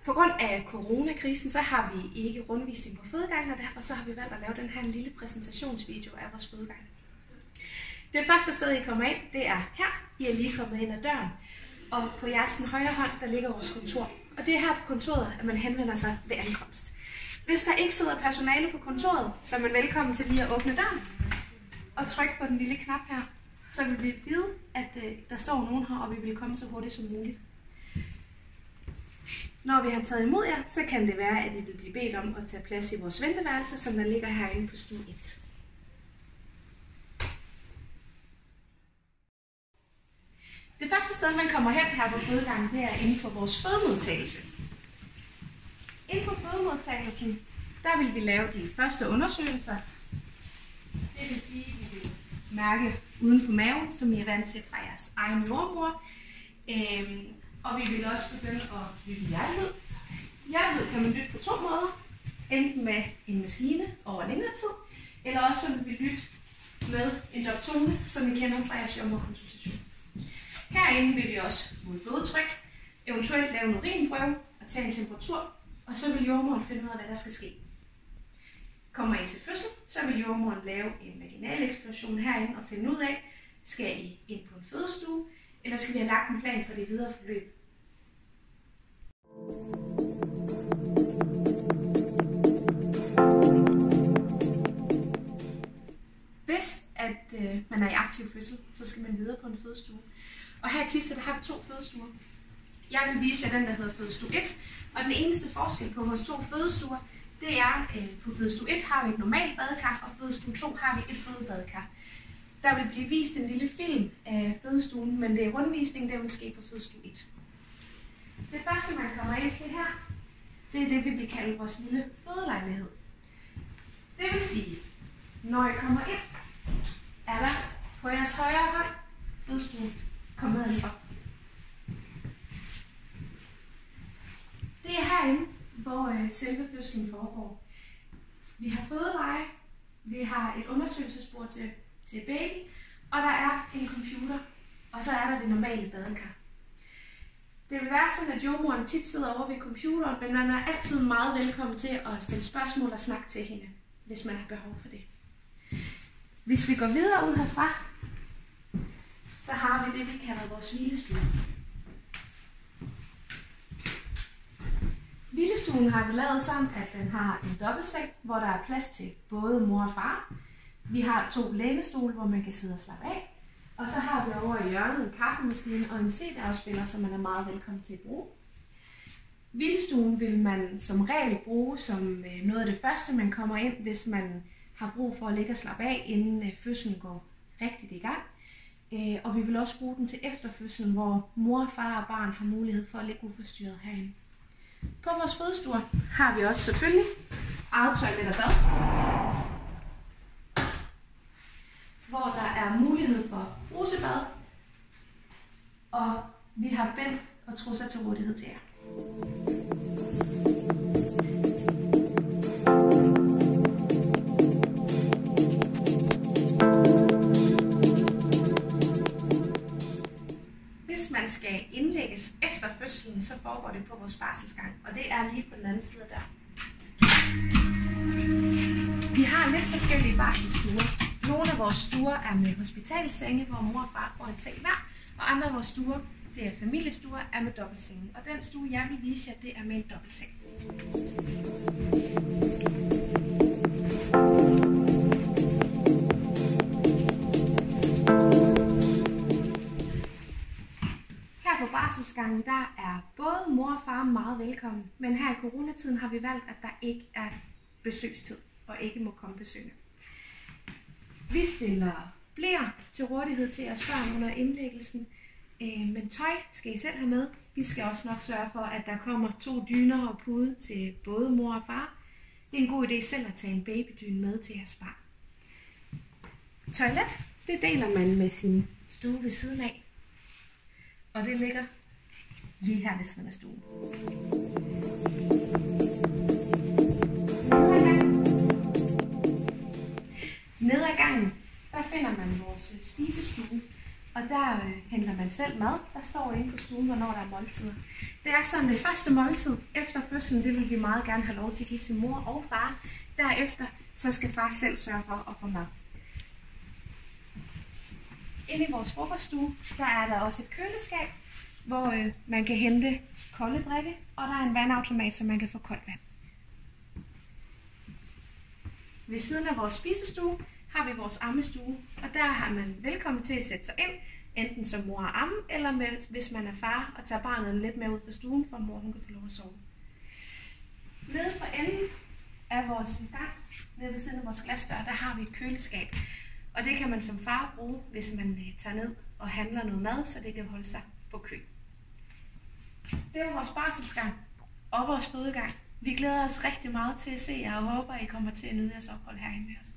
På grund af coronakrisen, så har vi ikke rundvisning på fødegangen, og derfor så har vi valgt at lave den her lille præsentationsvideo af vores fødegang. Det første sted, I kommer ind, det er her. I er lige kommet ind ad døren, og på jeres højre hånd, der ligger vores kontor. Og det er her på kontoret, at man henvender sig ved ankomst. Hvis der ikke sidder personale på kontoret, så er man velkommen til lige at åbne døren og trykke på den lille knap her. Så vil vi vide, at der står nogen her, og vi vil komme så hurtigt som muligt. Når vi har taget imod jer, så kan det være, at I vil blive bedt om at tage plads i vores venteværelse, som der ligger herinde på stue 1. Det første sted, man kommer hen her på fødegangen, det er inde på vores fødemodtagelse. Inde på fødemodtagelsen, der vil vi lave de første undersøgelser. Det vil sige, at vi vil mærke uden på maven, som I er vant til fra jeres egen jordmor. Og vi vil også begynde at lytte hjertelyd. Hjertelyd kan man lytte på 2 måder. Enten med en maskine over længere tid, eller også som vi lytte med en Doptone, som I kender fra jeres jordmorkonsultation. Herinde vil vi også måle blodtryk, eventuelt lave en urinprøve og tage en temperatur, og så vil jordmoren finde ud af, hvad der skal ske. Kommer I til fødsel, så vil jordmoren lave en vaginal eksploration herinde og finde ud af, skal I ind på en fødestue, eller skal vi have lagt en plan for det videre forløb? Hvis man er i aktiv fødsel, så skal man videre på en fødestue. Og her i Thisted, der har vi 2 fødestuer. Jeg vil vise jer den, der hedder fødestue 1. Og den eneste forskel på vores 2 fødestuer, det er, på fødestue 1 har vi et normalt badekar, og fødestue 2 har vi et fødebadekar. Der vil blive vist en lille film af fødestuen, men det er rundvisning, der vil ske på fødestue 1. Det første, man kommer ind til her, det er det, vi vil kalde vores lille fødelejlighed. Det vil sige, når I kommer ind, er der på jeres højre hånd fødestue. Kom med indenfor. Det er herinde, hvor selve fødslen foregår. Vi har fødeleje, vi har et undersøgelsesbord til baby, og der er en computer, og så er der det normale badekar. Det vil være sådan, at jordmoren tit sidder over ved computeren, men man er altid meget velkommen til at stille spørgsmål og snakke til hende, hvis man har behov for det. Hvis vi går videre ud herfra, så har vi det, vi kalder vores hvilestue. Hvilestuen har vi lavet sådan, at den har en dobbeltseng, hvor der er plads til både mor og far. Vi har 2 lænestole, hvor man kan sidde og slappe af. Og så har vi over i hjørnet en kaffemaskine og en CD-afspiller, som man er meget velkommen til at bruge. Hvilestuen vil man som regel bruge som noget af det første, man kommer ind, hvis man har brug for at ligge og slappe af, inden fødslen går rigtigt i gang. Og vi vil også bruge den til efterfødslen, hvor mor, far og barn har mulighed for at ligge uforstyrret herinde. På vores fødestuer har vi også selvfølgelig eget toilet og bad, hvor der er mulighed for brusebad, og vi har bind og trusser til rådighed til jer. Hvis man skal indlægges efter fødslen, så foregår det på vores barselsgang, og det er lige på den anden side der. Vi har lidt forskellige barselsstuer. Nogle af vores stuer er med hospitalsenge, hvor mor og far får en seng hver, og andre af vores stuer, det er familiestuer, er med dobbeltsenge. Og den stue, jeg vil vise jer, det er med en dobbeltseng. barselsgangen, der er både mor og far meget velkommen, men her i coronatiden har vi valgt, at der ikke er besøgstid og ikke må komme besøgende. Vi stiller bleer til rådighed til jeres børn under indlæggelsen, men tøj skal I selv have med. Vi skal også nok sørge for, at der kommer 2 dyner og pude til både mor og far. Det er en god idé selv at tage en babydyne med til jeres barn. Toilet, det deler man med sin stue ved siden af. Og det ligger lige her ved siden af stuen. Ned ad gangen, der finder man vores spisestue. Og der henter man selv mad, der står inde på stuen, hvornår der er måltider. Det er sådan, det første måltid efter fødslen, det vil vi meget gerne have lov til at give til mor og far. Derefter, så skal far selv sørge for at få mad. Inde i vores frokoststue, der er der også et køleskab, hvor man kan hente kolde drikke, og der er en vandautomat, så man kan få koldt vand. Ved siden af vores spisestue har vi vores ammestue, og der har man velkommen til at sætte sig ind, enten som mor og amme, eller hvis man er far og tager barnet lidt med ud fra stuen, for mor hun kan få lov at sove. Nede for enden af vores gang, nede ved siden af vores glasdør, der har vi et køleskab. Og det kan man som far bruge, hvis man tager ned og handler noget mad, så det kan holde sig på kø. Det var vores barselsgang og vores fødegang. Vi glæder os rigtig meget til at se jer og håber, at I kommer til at nyde jeres ophold herinde med os.